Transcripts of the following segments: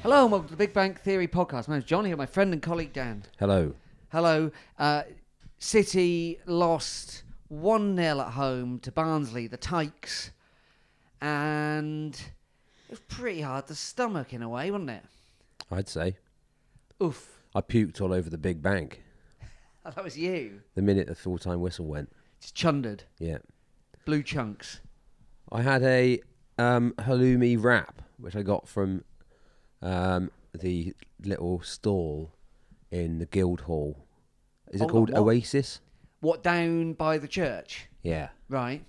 Hello and welcome to the Big Bang Theory podcast. My name's John, here with my friend and colleague Dan. Hello. Hello. City lost 1-0 at home to Barnsley, the Tykes. And it was pretty hard to stomach in a way, wasn't it? I'd say. Oof. I puked all over the Big Bank Oh, that was you. the minute the full-time whistle went. Just chundered. Yeah. Blue chunks. I had a halloumi wrap, which I got from the little stall in the Guildhall. Is it called what? Oasis? What, down by the church? Yeah. Right.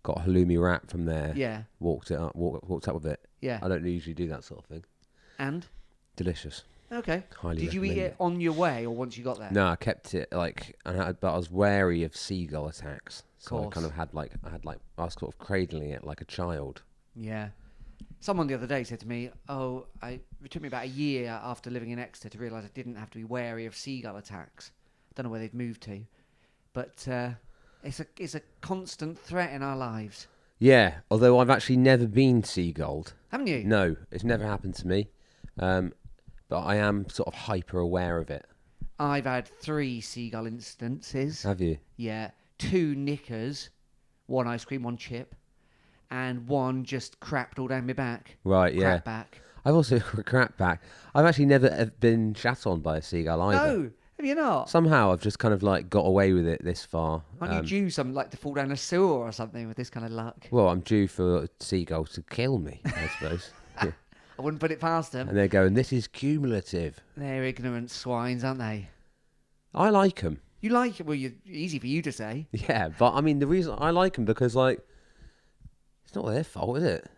Got a halloumi wrap from there. Yeah. Walked up with it. Yeah. I don't usually do that sort of thing. And? Delicious. Okay. Highly Did you eat recommend it on your way or once you got there? No, I kept it but I was wary of seagull attacks. So I Course. kind of I was sort of cradling it like a child. Yeah. Someone the other day said to me, it took me about a year after living in Exeter to realise I didn't have to be wary of seagull attacks. Don't know where they've moved to. But it's a constant threat in our lives. Yeah, although I've actually never been seagulled. Haven't you? No, it's never happened to me. But I am sort of hyper aware of it. I've had 3 seagull instances. Have you? Yeah. 2 knickers, 1 ice cream, 1 chip, and 1 just crapped all down my back. Right, yeah. Crap back. I've also crap back. I've actually never been shat on by a seagull either. No, have you not? Somehow I've just kind of like got away with it this far. Aren't you due something like to fall down a sewer or something with this kind of luck? Well, I'm due for a seagull to kill me, I suppose. Yeah. I wouldn't put it past them. And they're going, this is cumulative. They're ignorant swines, aren't they? I like them. You like it? Well, easy for you to say. Yeah, but I mean, the reason I like them because, like, it's not their fault, is it?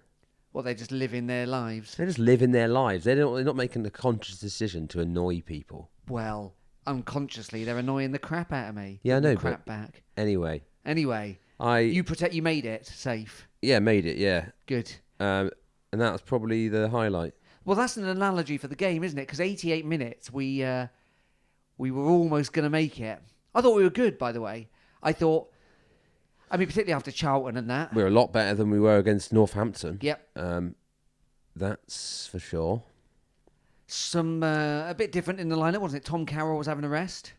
Well, they just live in their lives. They're just living their lives. They're not making the conscious decision to annoy people. Well, unconsciously, they're annoying the crap out of me. Yeah, I know, Crap back. Anyway, Anyway, you made it safe. Yeah, made it. Yeah, Good. and that was probably the highlight. Well, that's an analogy for the game, isn't it? Because 88 minutes, we were almost going to make it. I thought we were good, by the way. Particularly after Charlton and that. We're a lot better than we were against Northampton. Yep. That's for sure. A bit different in the lineup, wasn't it? Tom Carroll was having a rest.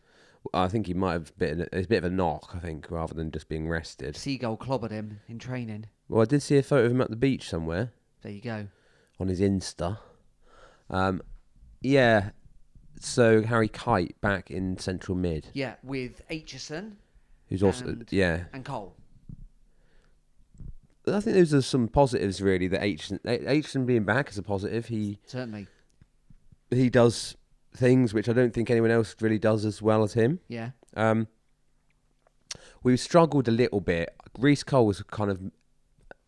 I think he might have been a bit of a knock, I think, rather than just being rested. Seagull clobbered him in training. Well, I did see a photo of him at the beach somewhere. There you go. On his Insta. Yeah. So Harry Kite back in central mid. Yeah, with Aitchison. Who's also and Cole. I think those are some positives really. That Aitchison being back is a positive. Certainly. He does things which I don't think anyone else really does as well as him. Yeah. We've struggled a little bit. Reece Cole was kind of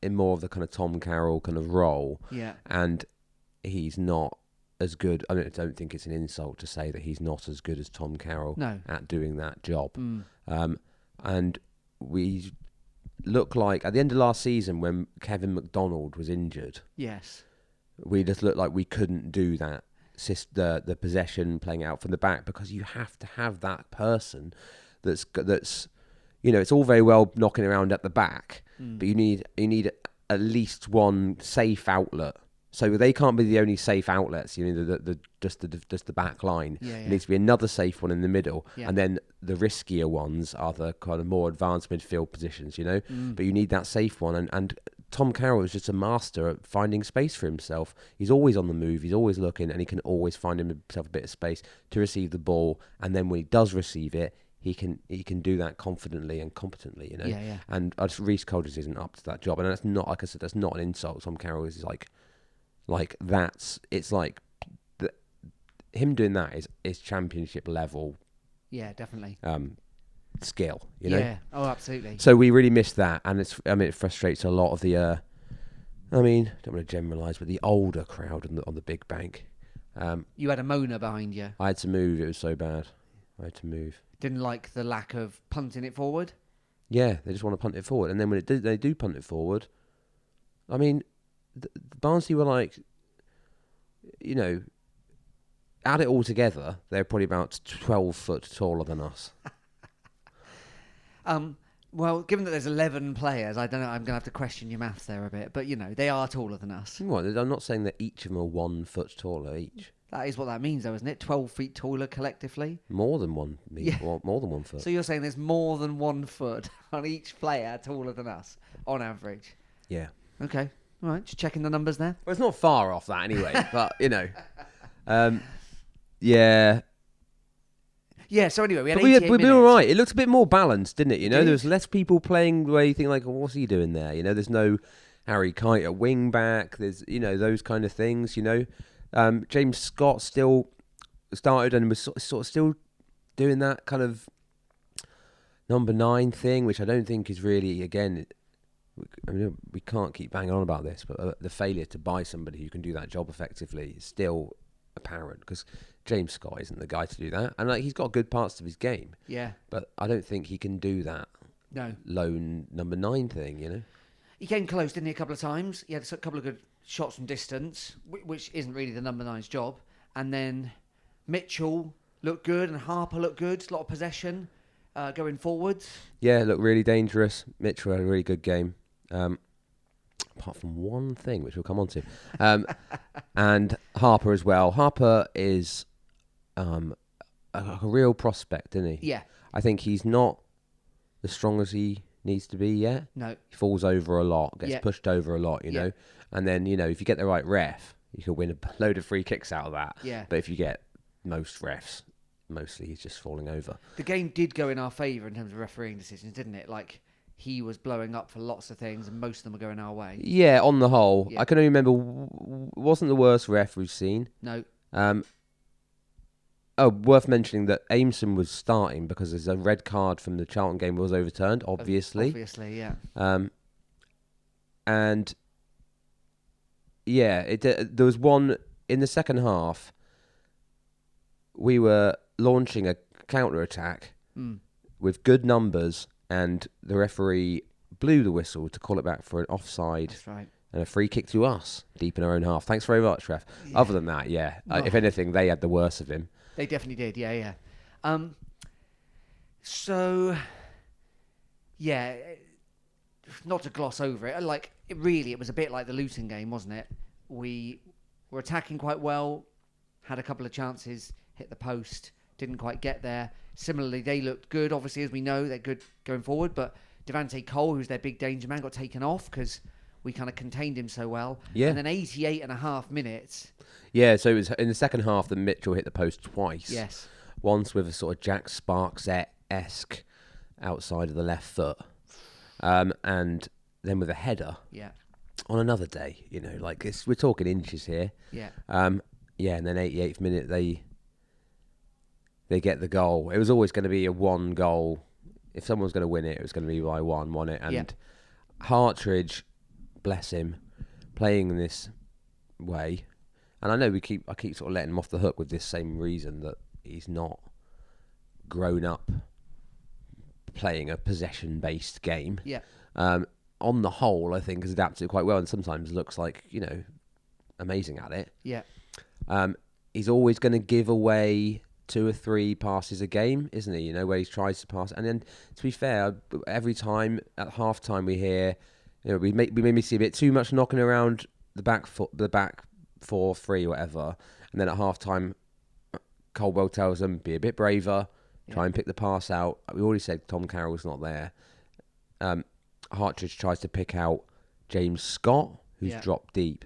in more of the kind of Tom Carroll kind of role. Yeah. And he's not as good. I don't think it's an insult to say that he's not as good as Tom Carroll at doing that job. And we look like at the end of last season when Kevin McDonald was injured. Yes. We just looked like we couldn't do that. The possession playing out from the back because you have to have that person that's it's all very well knocking around at the back, but you need at least one safe outlet. So they can't be the only safe outlets. You need just the back line. Yeah, yeah. There needs to be another safe one in the middle, yeah. and then the riskier ones are the kind of more advanced midfield positions. But you need that safe one, and Tom Carroll is just a master at finding space for himself. He's always on the move. He's always looking, and he can always find himself a bit of space to receive the ball. And then when he does receive it, he can do that confidently and competently. Yeah, yeah. And Reece Cole just isn't up to that job. And that's not, like I said, that's not an insult. Tom Carroll is him doing that is championship level. Yeah, definitely. Skill, Yeah. Oh, absolutely. So we really missed that, and it frustrates a lot of the. Don't want to generalise, but the older crowd on the Big Bank. You had a moaner behind you. I had to move. It was so bad. I had to move. Didn't like the lack of punting it forward. Yeah, they just want to punt it forward, and then when they do punt it forward, Barnsley were like, add it all together, they're probably about 12 foot taller than us. Well, given that there's 11 players, I don't know. I'm going to have to question your maths there a bit. But, they are taller than us. What? I'm not saying that each of them are 1 foot taller each. That is what that means, though, isn't it? 12 feet taller collectively. More than 1 meter. Yeah. More than 1 foot. So you're saying there's more than 1 foot on each player taller than us, on average? Yeah. Okay. All right. Just checking the numbers there. Well, it's not far off that anyway, but, yeah. Yeah, so anyway, we had But 88 we'd minutes. be all right. It looked a bit more balanced, didn't it? It There did. was less people playing the way you think, like, well, what's he doing there? There's no Harry Kite at wing back. There's, those kind of things, James Scott still started and was sort of still doing that kind of number 9 thing, which I don't think is really, again, we can't keep banging on about this, but the failure to buy somebody who can do that job effectively is still apparent, because James Scott isn't the guy to do that, and he's got good parts of his game. Yeah. But I don't think he can do that. No. Lone number 9 thing, He came close, didn't he, a couple of times? He had a couple of good shots from distance, which isn't really the number 9's job. And then Mitchell looked good and Harper looked good. A lot of possession going forwards. Yeah, looked really dangerous. Mitchell had a really good game. Apart from one thing, which we'll come on to. And Harper as well. Harper is a real prospect, isn't he? Yeah. I think he's not as strong as he needs to be yet. No. He falls over a lot, gets Yeah. pushed over a lot, you know. And then, if you get the right ref, you can win a load of free kicks out of that. Yeah. But if you get most refs, mostly he's just falling over. The game did go in our favour in terms of refereeing decisions, didn't it? Like, he was blowing up for lots of things and most of them were going our way. Yeah, on the whole. Yeah. I can only remember, wasn't the worst ref we've seen. No. Worth mentioning that Aimson was starting because there's a red card from the Charlton game was overturned, obviously. Obviously, yeah. And yeah, there was one in the second half. We were launching a counter-attack with good numbers, and the referee blew the whistle to call it back for an offside. That's right. And a free kick to us, deep in our own half. Thanks very much, ref. Yeah. Other than that, yeah. If anything, they had the worst of him. They definitely did, yeah. So, yeah, not to gloss over it, it was a bit like the Luton game, wasn't it? We were attacking quite well, had a couple of chances, hit the post, didn't quite get there. Similarly, they looked good, obviously, as we know, they're good going forward, but Devante Cole, who's their big danger man, got taken off because we kind of contained him so well. Yeah. And then 88 and a half minutes. Yeah, so it was in the second half that Mitchell hit the post twice. Yes. Once with a sort of Jack Sparks-esque outside of the left foot. And then with a header. Yeah. On another day, like this, we're talking inches here. Yeah. Yeah, and then 88th minute they get the goal. It was always going to be a 1 goal. If someone was going to win it, it was going to be by 1, wasn't it? And Hartridge, bless him, playing in this way. And I know I keep sort of letting him off the hook with this same reason, that he's not grown up playing a possession-based game. Yeah. On the whole, I think has adapted it quite well, and sometimes looks like, amazing at it. Yeah. He's always going to give away 2 or 3 passes a game, isn't he? Where he tries to pass. And then, to be fair, every time at half-time we hear, we maybe see a bit too much knocking around the back 4-3 or whatever. And then at half-time, Colwell tells them, be a bit braver, try and pick the pass out. We already said Tom Carroll's not there. Hartridge tries to pick out James Scott, who's dropped deep.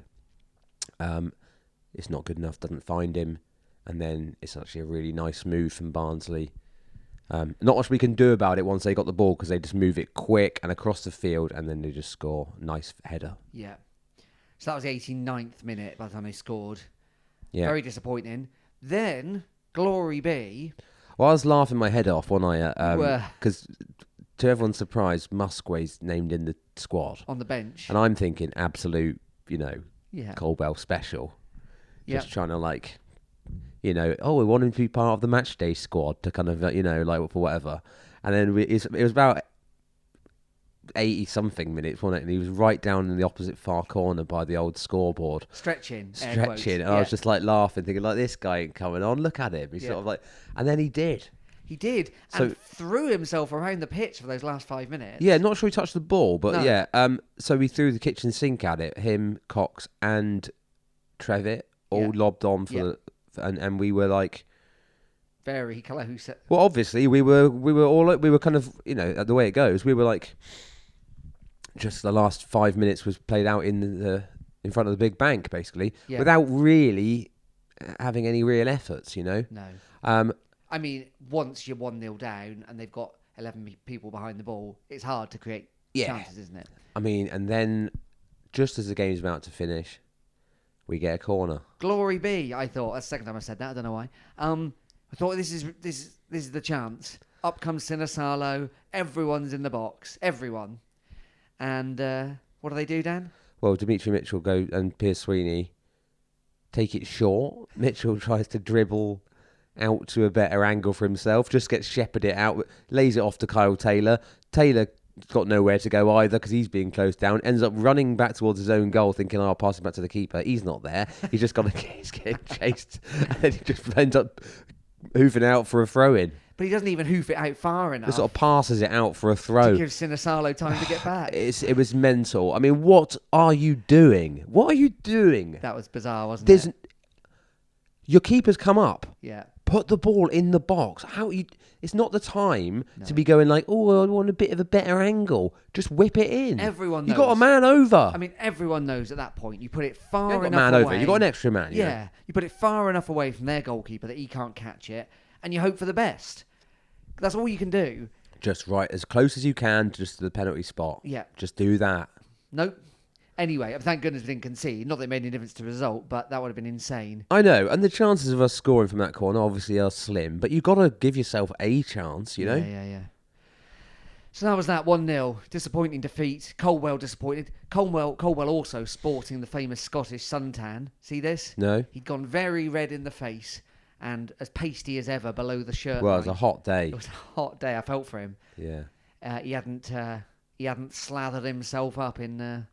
It's not good enough, doesn't find him. And then it's actually a really nice move from Barnsley. Not much we can do about it once they got the ball, because they just move it quick and across the field, and then they just score. Nice header. Yeah. So that was the 89th minute by the time they scored. Yeah. Very disappointing. Then, glory be. Well, I was laughing my head off, wasn't I? Were. Because to everyone's surprise, Musgrave's named in the squad. On the bench. And I'm thinking absolute, Yeah. Colwell special. Just Yeah. trying to we want him to be part of the match day squad to kind of, for whatever. And then it was about 80-something minutes, wasn't it? And he was right down in the opposite far corner by the old scoreboard. Stretching. And I was just laughing, thinking, this guy ain't coming on. Look at him. He's sort of and then he did. He did, So- and threw himself around the pitch for those last 5 minutes. Yeah, not sure he touched the ball, but No. yeah. So we threw the kitchen sink at it. Him, Cox, and Trevitt all Yeah. lobbed on and we were like, Very close. well, obviously we were kind of, you know, the way it goes. We were like, just the last 5 minutes was played out in front of the big bank, basically, Yeah. without really having any real efforts, you know. No. Um, I mean, once you're 1-0 down and they've got 11 people behind the ball, it's hard to create chances, isn't it? I mean, and then just as the game's about to finish, we get a corner. Glory be, I thought. That's the second time I said that. I don't know why. I thought this is the chance. Up comes Sinisalo. Everyone's in the box. Everyone. And what do they do, Dan? Well, Dimitri Mitchell and Piers Sweeney take it short. Mitchell tries to dribble out to a better angle for himself, just gets shepherded out, lays it off to Kyle Taylor. Taylor got nowhere to go either because he's being closed down, ends up running back towards his own goal thinking, I'll pass it back to the keeper. He's not there. He's just he's getting chased, and then he just ends up hoofing out for a throw-in. But he doesn't even hoof it out far enough. He sort of passes it out for a throw. To give Sinisalo time to get back. It was mental. I mean, what are you doing? What are you doing? That was bizarre, wasn't it? Your keeper's come up. Yeah. Put the ball in the box. It's not the time to be going like, oh, I want a bit of a better angle. Just whip it in. Everyone knows. You got a man over. I mean, everyone knows at that point. You put it far You got a enough man away. over. You got an extra man. Yeah. You put it far enough away from their goalkeeper that he can't catch it, and you hope for the best. That's all you can do. Just right as close as you can just to the penalty spot. Yeah. Just do that. Nope. Anyway, thank goodness we didn't concede. Not that it made any difference to the result, but that would have been insane. I know, and the chances of us scoring from that corner obviously are slim, but you've got to give yourself a chance, you know? Yeah. So that was that 1-0. Disappointing defeat. Colwell disappointed. Colwell also sporting the famous Scottish suntan. See this? No? He'd gone very red in the face and as pasty as ever below the shirt Well, line. it was a hot day. It was a hot day. I felt for him. Yeah. He hadn't slathered himself up in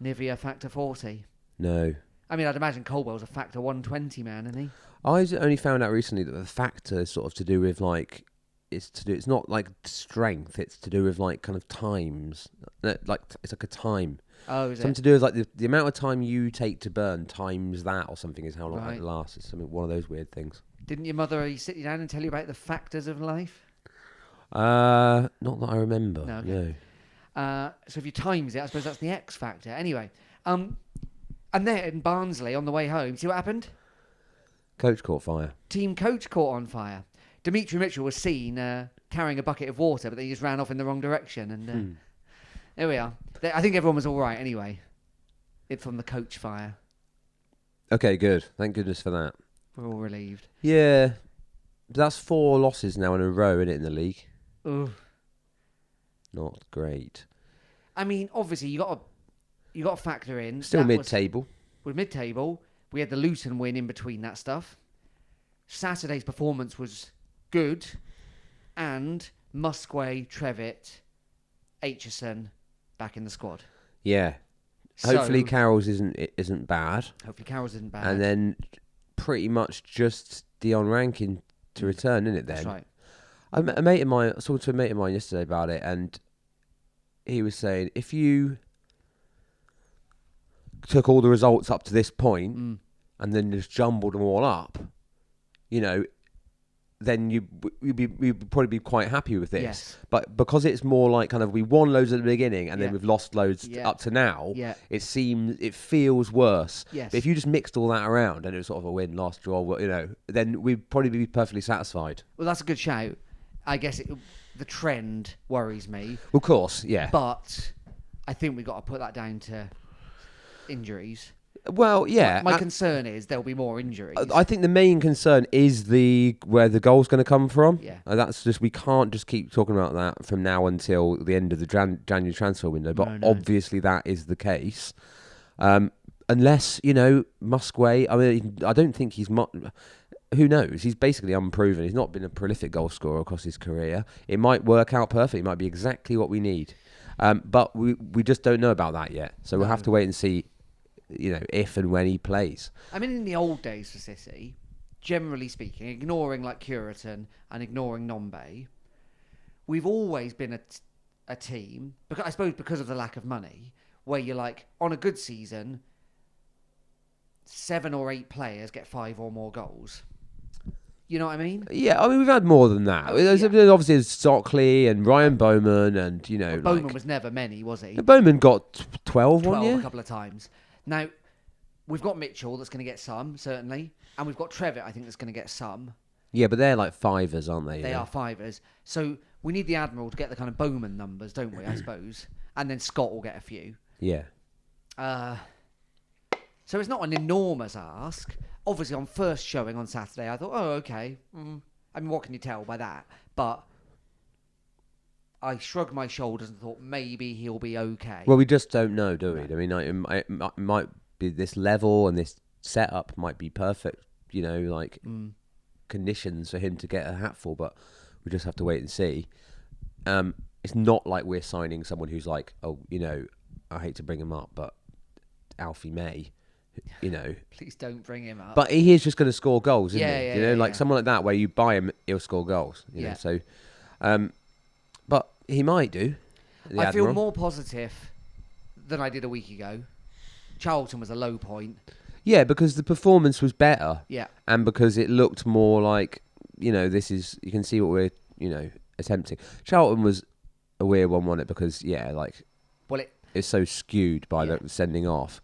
Nivea Factor 40. No. I mean, I'd imagine Colwell's a Factor 120 man, isn't he? I only found out recently that the factor is sort of to do with like, it's not like strength, it's to do with like kind of times. Like, it's like a time. Oh, is Something it? to do with like the amount of time you take to burn times that or something is how long Right. it lasts. It's one of those weird things. Didn't your mother sit you down and tell you about the factors of life? Not that I remember. No, okay. No. So if you times it, I suppose that's the X factor. Anyway, and then Barnsley on the way home, see what happened? Coach caught fire. Team coach caught on fire. Dimitri Mitchell was seen carrying a bucket of water, but then he just ran off in the wrong direction. And there we are. I think everyone was all right anyway. It from the coach fire. Okay, good. Thank goodness for that. We're all relieved. Yeah. That's 4 losses now in a row, isn't it, in the league? Ugh. Not great. I mean, obviously you got to factor in Still that mid-table. We're mid-table. We had the Luton win in between that stuff. Saturday's performance was good, and Musquay, Trevitt, Aitchison back in the squad. Yeah. So, Hopefully Carroll's isn't bad. Hopefully Carroll's isn't bad. And then pretty much just Dion Rankin to return, isn't it then? That's right. I talked to a mate of mine yesterday about it, and he was saying, if you took all the results up to this point and then just jumbled them all up, you know, then you'd probably be quite happy with this. Yes. But because it's more like kind of we won loads at the beginning and then we've lost loads up to now, it feels worse. Yes. But if you just mixed all that around and it was sort of a win, loss, draw, you know, then we'd probably be perfectly satisfied. Well, that's a good shout. I guess the trend worries me. Of course, yeah. But I think we've got to put that down to injuries. Well, yeah. My concern is there'll be more injuries. I think the main concern is where the goal's going to come from. Yeah. That's just, we can't just keep talking about that from now until the end of the January transfer window. But obviously that is the case. Unless, you know, Musquay, I mean, I don't think he's who knows? He's basically unproven. He's not been a prolific goal scorer across his career. It might work out perfect. It might be exactly what we need. But we just don't know about that yet. So we'll have to wait and see, you know, if and when he plays. I mean, in the old days for City, generally speaking, ignoring like Curitan and ignoring Nombe, we've always been a team, because I suppose because of the lack of money, where you're like, on a good season, 7 or 8 players get 5 or more goals. You know what I mean? Yeah, I mean, we've had more than that. There's obviously Stockley and Ryan Bowman and, Well, Bowman was never many, was he? Bowman got 12 one 12 year. a couple of times. Now, we've got Mitchell that's going to get some, certainly. And we've got Trevitt, I think, that's going to get some. Yeah, but they're like fivers, aren't they? They are fivers. So we need the Admiral to get the kind of Bowman numbers, don't we, I suppose? And then Scott will get a few. Yeah. So it's not an enormous ask. Obviously, on first showing on Saturday, I thought, oh, okay. I mean, what can you tell by that? But I shrugged my shoulders and thought maybe he'll be okay. Well, we just don't know, do we? I mean, it might be this level and this setup might be perfect, conditions for him to get a hatful, but we just have to wait and see. It's not like we're signing someone who's like, I hate to bring him up, but Alfie May, Please don't bring him up. But he is just going to score goals, isn't he? Yeah, someone like that where you buy him, he'll score goals. You know, so, but he might do. I feel more positive than I did a week ago. Charlton was a low point. Yeah, because the performance was better. Yeah. And because it looked more like, this is, you can see what we're, attempting. Charlton was a weird one, wasn't it? Because, it's so skewed by the sending off.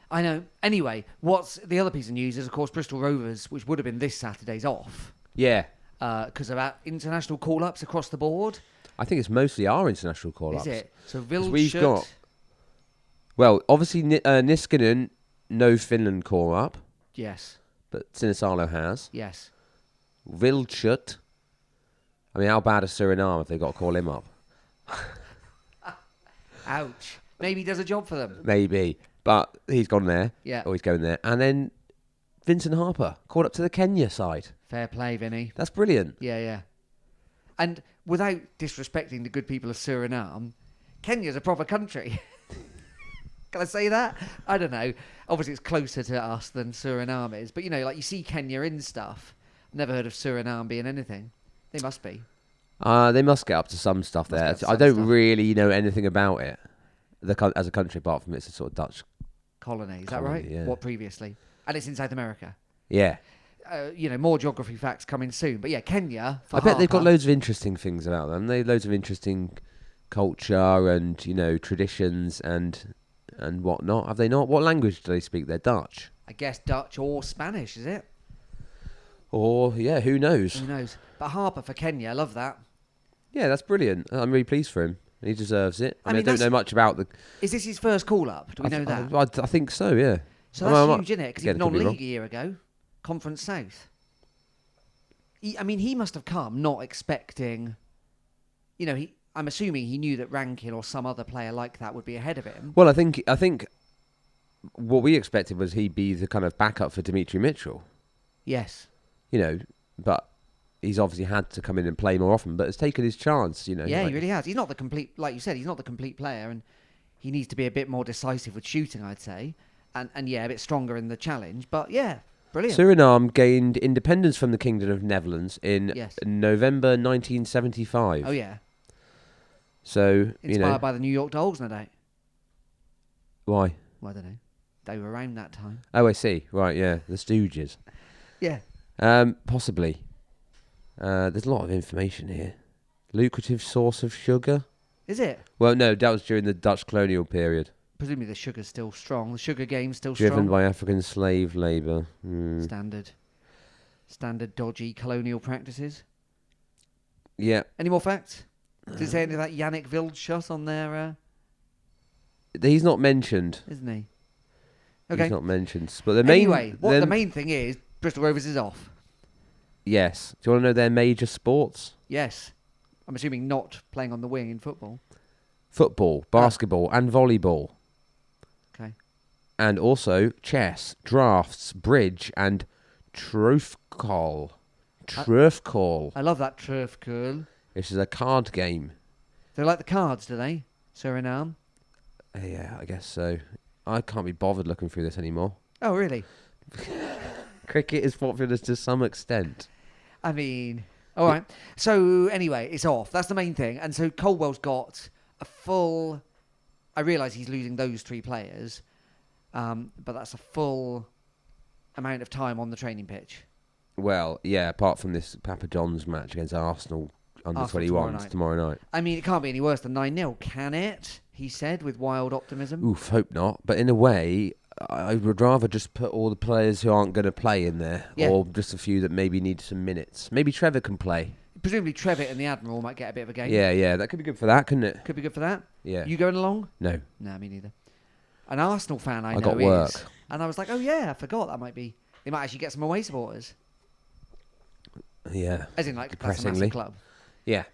I know. Anyway, what's the other piece of news is, of course, Bristol Rovers, which would have been this Saturday's off. Yeah. Because of our international call-ups across the board. I think it's mostly our international call-ups. Is it? So Vilchert... We've got... Well, obviously, Niskanen, no Finland call-up. Yes. But Sinisalo has. Yes. Vilchert. I mean, how bad is Suriname if they've got to call him up? Ouch. Maybe he does a job for them. Maybe. But he's gone there. Yeah. Or he's going there. And then Vincent Harper called up to the Kenya side. Fair play, Vinny. That's brilliant. Yeah. And without disrespecting the good people of Suriname, Kenya's a proper country. Can I say that? I don't know. Obviously, it's closer to us than Suriname is. But, you see Kenya in stuff. Never heard of Suriname being anything. They must be. They must get up to some stuff there. I don't really know anything about it as a country, apart from it's a sort of Dutch colony. Is that right? Yeah. What previously? And it's in South America. Yeah. More geography facts coming soon. But yeah, Kenya. I bet they've got loads of interesting things about them. They loads of interesting culture and traditions and whatnot. Have they not? What language do they speak? They're Dutch. I guess Dutch or Spanish, is it? Or who knows? Who knows? But Harper for Kenya, I love that. Yeah, that's brilliant. I'm really pleased for him. He deserves it. I mean, I don't know much about the... Is this his first call-up? Do we know that? I think so, yeah. So that's huge, isn't it? Because he was non-league a year ago. Conference South. He must have come not expecting... I'm assuming he knew that Rankin or some other player like that would be ahead of him. Well, I think what we expected was he'd be the kind of backup for Dimitri Mitchell. Yes. But... He's obviously had to come in and play more often, but has taken his chance, Yeah, he really has. He's not the complete, like you said, he's not the complete player, and he needs to be a bit more decisive with shooting, I'd say, and a bit stronger in the challenge. But yeah, brilliant. Suriname gained independence from the Kingdom of Netherlands in November 1975. Oh yeah. So inspired by the New York Dolls, no doubt. Why? Well, I don't know. They were around that time. Oh, I see. Right, yeah, the Stooges. Yeah. Possibly. There's a lot of information here. Lucrative source of sugar. Is it? Well, no, that was during the Dutch colonial period. Presumably the sugar's still strong. The sugar game's still Driven strong. by African slave labour. Standard dodgy colonial practices. Yeah. Any more facts? Did it say anything about Yannick Wildschut on there? He's not mentioned. Isn't he? Okay. He's not mentioned. But the main thing is, Bristol Rovers is off. Yes. Do you want to know their major sports? Yes. I'm assuming not playing on the wing in football. Football, basketball, and volleyball. Okay. And also chess, drafts, bridge, and Trufcall. Trufcall. I love that Trufcall. This is a card game. They like the cards, do they? Suriname? Yeah, I guess so. I can't be bothered looking through this anymore. Oh, really? Cricket is popular to some extent. I mean, all right. So anyway, it's off. That's the main thing. And so Coldwell's got a full... I realise he's losing those 3 players, but that's a full amount of time on the training pitch. Well, yeah, apart from this Papa John's match against Arsenal under-21s tomorrow night. I mean, it can't be any worse than 9-0, can it? He said with wild optimism. Oof, hope not. But in a way, I would rather just put all the players who aren't going to play in there, or just a few that maybe need some minutes. Maybe Trevor can play. Presumably Trevitt and the Admiral might get a bit of a game. Yeah, that could be good for that, couldn't it? Could be good for that. Yeah. You going along? No. No, me neither. An Arsenal fan I know got is. work. And I was like, oh yeah, I forgot that might be... They might actually get some away supporters. Yeah. As in, like, that's a Depressingly. massive club. Yeah.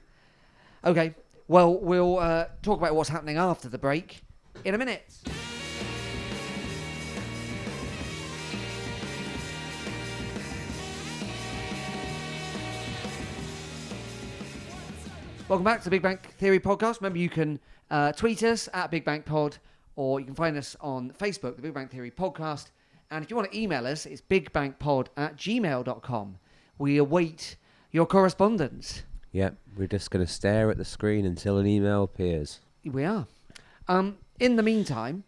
Okay, well, we'll talk about what's happening after the break in a minute. Welcome back to the Big Bang Theory podcast. Remember, you can tweet us at Big Bang Pod, or you can find us on Facebook, the Big Bang Theory podcast. And if you want to email us, it's bigbangpod@gmail.com. We await your correspondence. Yep, we're just going to stare at the screen until an email appears. We are. In the meantime,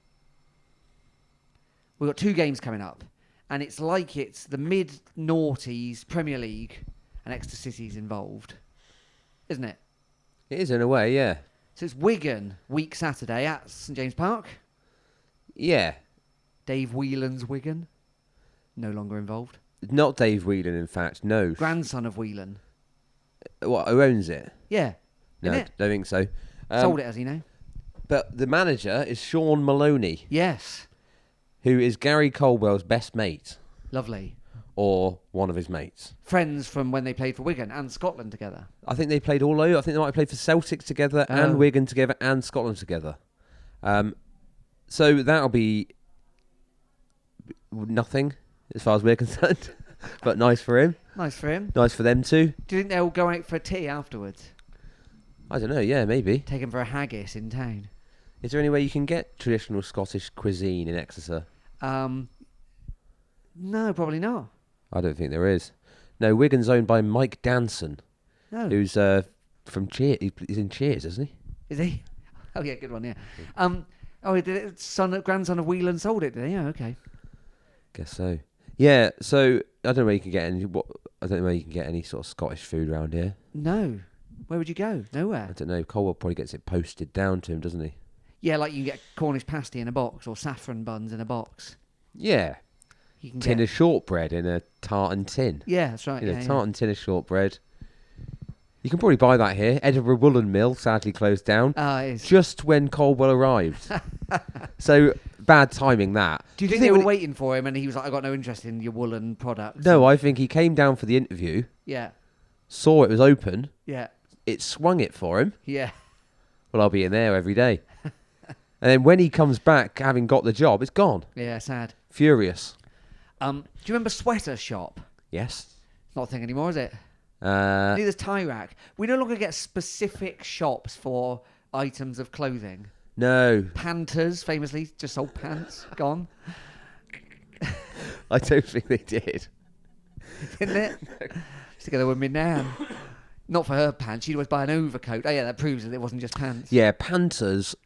we've got 2 games coming up, and it's like it's the mid-noughties Premier League, and Exeter City's involved, isn't it? It is in a way, yeah. So it's Wigan, week Saturday at St James Park. Yeah. Dave Whelan's Wigan, no longer involved. Not Dave Whelan, in fact, no. Grandson of Whelan. What, who owns it? Yeah. No, Isn't it? don't think so. Sold it, as you know. But the manager is Sean Maloney, Yes. who is Gary Coldwell's best mate, Lovely. or one of his mates. Friends from when they played for Wigan and Scotland together. I think they played all over. I think they might have played for Celtic together and Wigan together and Scotland together. So that'll be nothing as far as we're concerned. But nice for him. Nice for him. Nice for them too. Do you think they'll go out for tea afterwards? I don't know, yeah, maybe. Take him for a haggis in town? Is there any way you can get traditional Scottish cuisine in Exeter? No, probably not. I don't think there is. No, Wigan's owned by Mike Danson, No. who's from Cheers. He's in Cheers, isn't he? Is he? Oh, yeah, good one, yeah. He did it, grandson of Whelan sold it, did he? Yeah, okay. Guess so. Yeah, so I don't know where you can get any. I don't know where you can get any sort of Scottish food around here. No. Where would you go? Nowhere. I don't know. Colwell probably gets it posted down to him, doesn't he? Yeah, like you get Cornish pasty in a box or saffron buns in a box. Yeah. You can Tin get... of shortbread in a tartan tin. Yeah, that's right. Tartan tin of shortbread. You can probably buy that here. Edinburgh Woollen Mill sadly closed down. It is. Just when Colwell arrived. So bad timing that. Do you think they were waiting for him and he was like, I got no interest in your woolen products? No, I think he came down for the interview. Yeah. Saw it was open. Yeah. It swung it for him. Yeah. Well, I'll be in there every day. And then when he comes back, having got the job, it's gone. Yeah, sad. Furious. Do you remember Sweater Shop? Yes. It's not a thing anymore, is it? Neither's Tie Rack. We no longer get specific shops for items of clothing. No. Panthers, famously, just sold pants. Gone. I don't think they did. Didn't it? Together with me Nan. Not for her pants. She'd always buy an overcoat. Oh, yeah, that proves that it wasn't just pants. Yeah, Panthers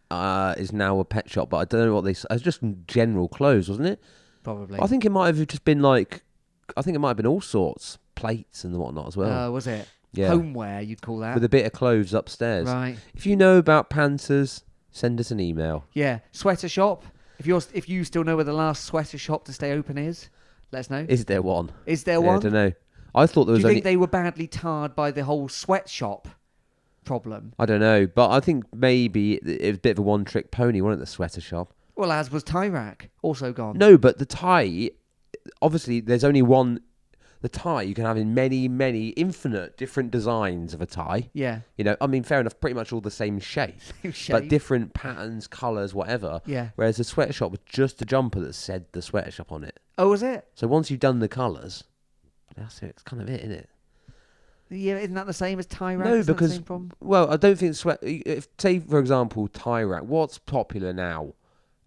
is now a pet shop, but I don't know what they... It was just general clothes, wasn't it? Probably. I think it might have just been like... I think it might have been all sorts. Plates and whatnot as well. Was it? Yeah. Homeware, you'd call that. With a bit of clothes upstairs. Right. If you know about Panthers, send us an email. Yeah. Sweater Shop. If you still know where the last sweater shop to stay open is, let us know. Is there one? Is there one? I don't know. I thought there was Do you think they were badly tarred by the whole sweatshop problem? I don't know, but I think maybe it was a bit of a one-trick pony, wasn't it, the sweater shop? Well, as was Tie Rack, also gone. No, but the tie, obviously, there's only one. The tie you can have in many, many, infinite different designs of a tie. Yeah. You know, I mean, fair enough, pretty much all the same shape. But different patterns, colours, whatever. Yeah. Whereas the sweater shop was just a jumper that said the sweater shop on it. Oh, was it? So once you've done the colours, that's it. It's kind of it, isn't it? Yeah, isn't that the same as Tie Rack? No, because, well, I don't think if, say, for example, Tie Rack, what's popular now?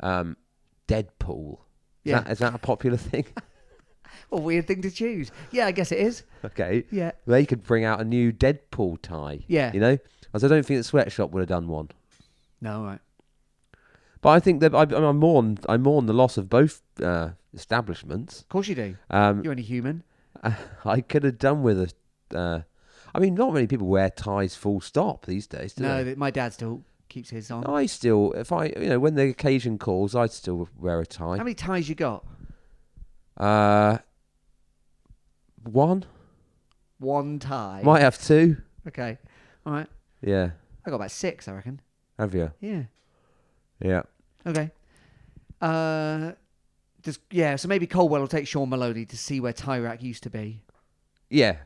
Deadpool. Is that a popular thing? What a weird thing to choose. Yeah, I guess it is. Okay. Yeah. They could bring out a new Deadpool tie. Yeah. You know? As I don't think the sweatshop would have done one. No, right. But I think that I mourn the loss of both establishments. Of course you do. You're only human. I could have done with a. I mean, not many people wear ties full stop these days, do they? No, my dad still keeps his on. I still, when the occasion calls, I'd still wear a tie. How many ties you got? One. One tie. Might have two. Okay. All right. Yeah. I got about 6, I reckon. Have you? Yeah. Yeah. Okay. So maybe Colwell will take Sean Maloney to see where Tyrac used to be. Yeah.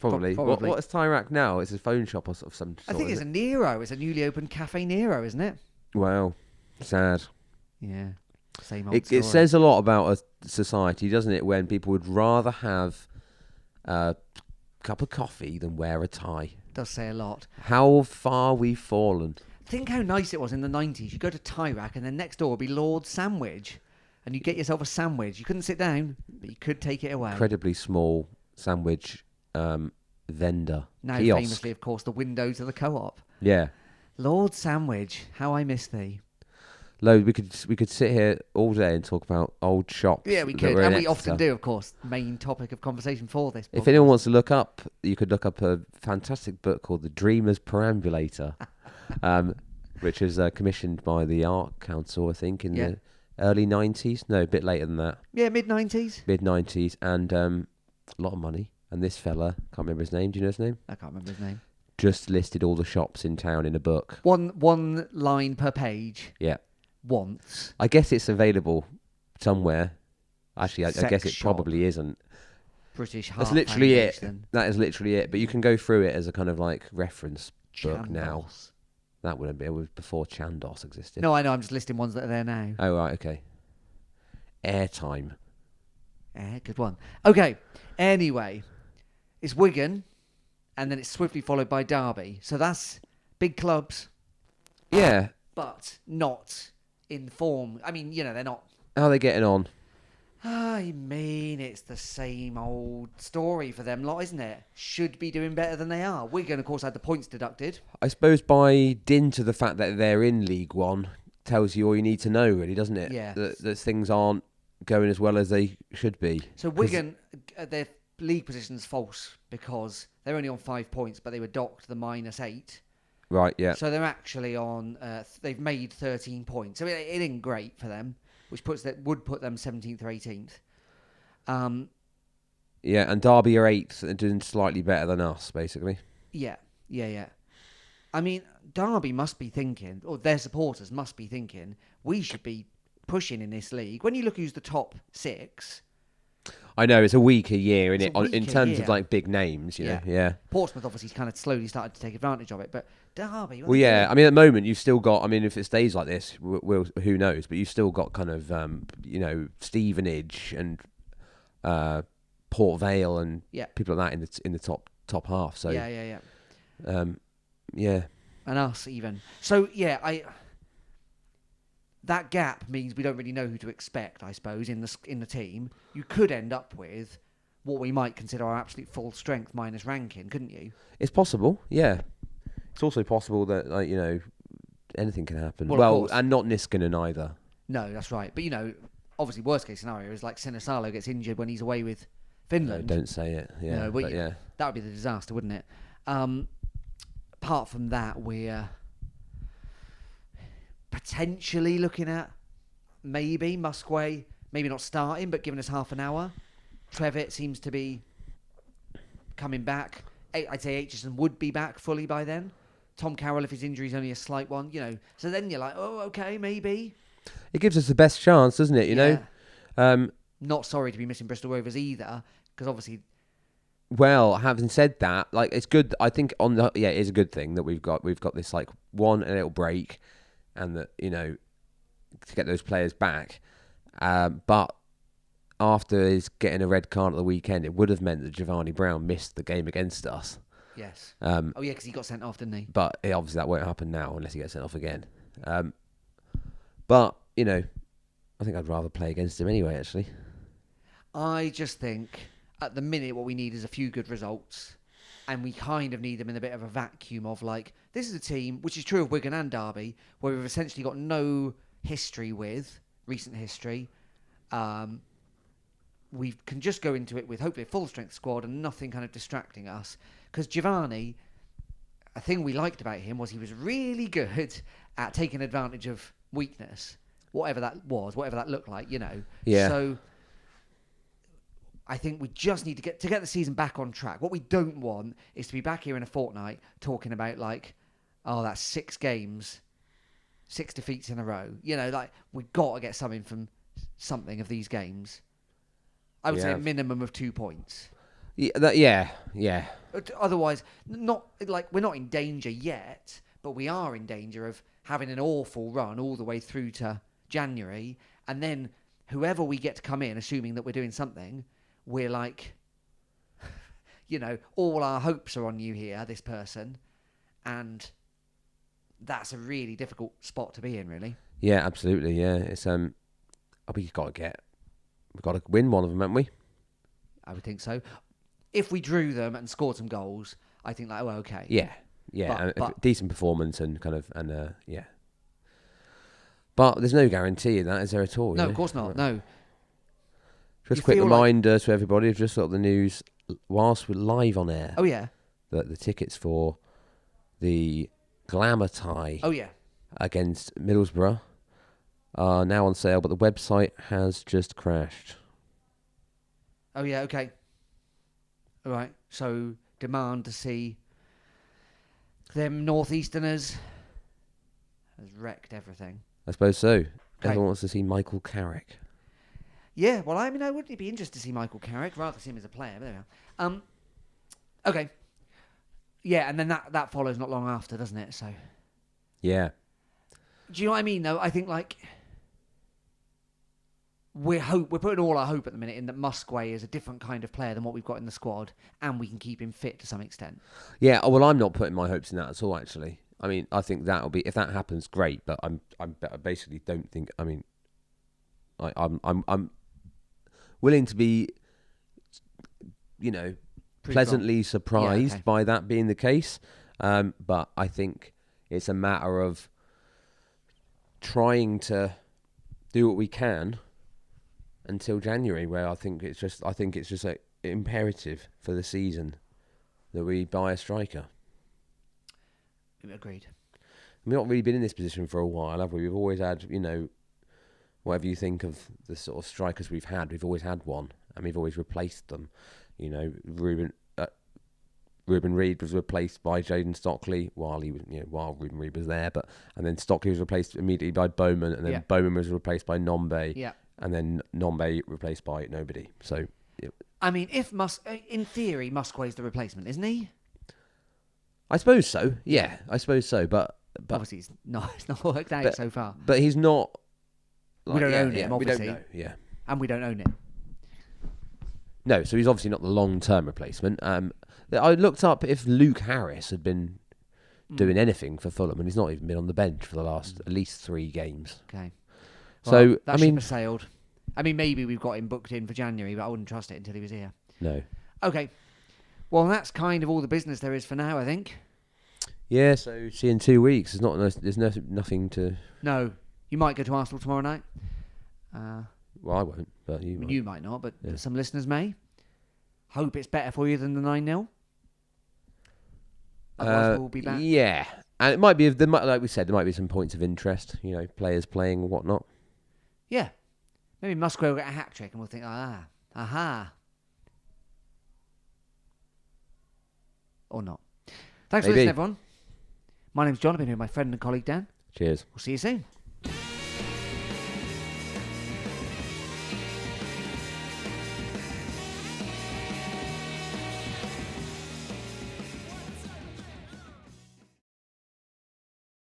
Probably. Probably. What is Tyrac now? It's a phone shop of some sort. I think it's a Nero. It's a newly opened Cafe Nero, isn't it? Wow. Sad. Yeah. Same old It story. says a lot about a society, doesn't it, when people would rather have a cup of coffee than wear a tie. It does say a lot. How far we've fallen. Think how nice it was in the 90s. You go to Tyrac and then next door would be Lord's Sandwich. And you get yourself a sandwich. You couldn't sit down, but you could take it away. Incredibly small sandwich vendor. Now, kiosk. famously, of course, the windows of the co-op. Yeah. Lord's Sandwich. How I miss thee. Lo, we could sit here all day and talk about old shops. Yeah, we that could. were in And we Exeter. often do, of course. Main topic of conversation for this. If podcast. anyone wants to look up, you could look up a fantastic book called The Dreamer's Perambulator, which was commissioned by the Art Council, I think, in the early 90s. No, a bit later than that. Yeah, mid-90s. Mid-90s, and a lot of money. And this fella, can't remember his name. Do you know his name? I can't remember his name. Just listed all the shops in town in a book. One line per page. Yeah. Once. I guess it's available somewhere. Actually, I Sex guess it shop. probably isn't. British That's Heart literally it. Foundation. That is literally it. But you can go through it as a kind of like reference book now. Chandos. That wouldn't be. It was before Chandos existed. No, I know. I'm just listing ones that are there now. Oh, right. Okay. Airtime. Good one. Okay. Anyway, it's Wigan, and then it's swiftly followed by Derby. So that's big clubs, Yeah. but not in form. I mean, they're not. How are they getting on? I mean, it's the same old story for them lot, isn't it? Should be doing better than they are. Wigan, of course, had the points deducted. I suppose by dint of the fact that they're in League One tells you all you need to know, really, doesn't it? Yeah. That things aren't going as well as they should be. So Wigan, their league position's false because they're only on 5 points, but they were docked the -8. Right, yeah. So they're actually on. They've made 13 points. So it ain't great for them, which would put them 17th or 18th. Yeah, and Derby are 8th and doing slightly better than us, basically. Yeah. I mean, Derby must be thinking, or their supporters must be thinking, we should be pushing in this league. When you look who's the top 6, I know, it's a weaker year, It's innit? a In weaker terms year. of like big names, you know? Yeah. Portsmouth obviously kind of slowly started to take advantage of it, but Derby. Well, yeah. I mean, at the moment, you've still got. I mean, if it stays like this, who knows? But you've still got kind of, Stevenage and Port Vale and people like that in the top half. So yeah. Yeah. And us even. So yeah, that gap means we don't really know who to expect. I suppose in the team, you could end up with what we might consider our absolute full strength minus ranking, couldn't you? It's possible. Yeah. It's also possible that anything can happen. Well, of Well, course. and not Niskanen either. No, that's right. But obviously, worst case scenario is like Sinisalo gets injured when he's away with No, Finland. don't say it. Yeah. No, but yeah. That would be the disaster, wouldn't it? Apart from that, we're potentially looking at maybe Musquay, maybe not starting, but giving us half an hour. Trevitt seems to be coming back. I'd say Aitchison would be back fully by then. Tom Carroll, if his injury's only a slight one, So then you're like, oh, okay, maybe. It gives us the best chance, doesn't it? You know. Not sorry to be missing Bristol Rovers either, because obviously. Well, having said that, it's good. I think it is a good thing that we've got this a little break, and that to get those players back. But after his getting a red card at the weekend, it would have meant that Giovanni Brown missed the game against us. Yes. Because he got sent off, didn't he? But obviously that won't happen now unless he gets sent off again. But I think I'd rather play against him anyway. Actually, I just think at the minute what we need is a few good results, and we kind of need them in a bit of a vacuum of like, this is a team, which is true of Wigan and Derby, where we've essentially got no history with, recent history. We can just go into it with hopefully a full strength squad and nothing kind of distracting us. Because Giovanni, a thing we liked about him was he was really good at taking advantage of weakness, whatever that was, whatever that looked like, you know. Yeah. So I think we just need to get the season back on track. What we don't want is to be back here in a fortnight talking about like, oh, that's 6 games, 6 defeats in a row. You know, like we've got to get something from something of these games. I would say a minimum of 2 points. Yeah. Otherwise, not like we're not in danger yet, but we are in danger of having an awful run all the way through to January, and then whoever we get to come in, assuming that we're doing something, we're like, you know, all our hopes are on you here, this person, and that's a really difficult spot to be in, really. Yeah, absolutely. Yeah, it's we've got to win one of them, haven't we? I would think so. If we drew them and scored some goals, I think like, well, okay. Yeah. But decent performance and kind of yeah. But there's no guarantee in that, is there at all? No, of course not. No. Just a quick reminder to everybody, I've just got the news whilst we're live on air. Oh yeah. That the tickets for the Glamour tie. Oh yeah. Against Middlesbrough are now on sale, but the website has just crashed. Oh yeah, okay. All right. So demand to see them northeasterners has wrecked everything. I suppose so. Okay. Everyone wants to see Michael Carrick. Yeah, well, I mean, I would be interested to see Michael Carrick rather than see him as a player. But there we are. Okay. Yeah, and then that follows not long after, doesn't it? So. Yeah. Do you know what I mean? Though I think like we're putting all our hope at the minute in that Musquay is a different kind of player than what we've got in the squad, and we can keep him fit to some extent. Yeah. Well, I'm not putting my hopes in that at all. Actually, I mean, I think that'll be if that happens, great. But I basically don't think. I mean, I'm willing to be, you know, pleasantly surprised by that being the case. But I think it's a matter of trying to do what we can until January, where I think it's just like imperative for the season that we buy a striker. Agreed. We've not really been in this position for a while, have we? We've always had, you know, whatever you think of the sort of strikers we've always had one, and we've always replaced them. You know, Ruben Reid was replaced by Jayden Stockley while Ruben Reid was there, and then Stockley was replaced immediately by Bowman, and then Bowman was replaced by Nombe, and then Nombe replaced by nobody. So, I mean, in theory, Musquay's the replacement, isn't he? I suppose so. Yeah, I suppose so. But obviously, it's not worked out so far. But he's not. Like, we don't own him, obviously. We don't know. Yeah, and we don't own him. No, so he's obviously not the long-term replacement. I looked up if Luke Harris had been doing anything for Fulham, and he's not even been on the bench for the last at least 3 games. Okay. Well, so that ship has sailed. I mean, maybe we've got him booked in for January, but I wouldn't trust it until he was here. No. Okay. Well, that's kind of all the business there is for now, I think. Yeah. So see you in 2 weeks. There's nothing to. No. You might go to Arsenal tomorrow night. Well, I won't, but you might. You might not, but some listeners may. Hope it's better for you than the 9-0. Otherwise, we'll be back. Yeah, and it might be, like we said, there might be some points of interest. You know, players playing and whatnot. Yeah, maybe Musgrave will get a hat trick, and we'll think, aha, or not. Thanks for listening, everyone. My name's John. I've been here with my friend and colleague Dan. Cheers. We'll see you soon.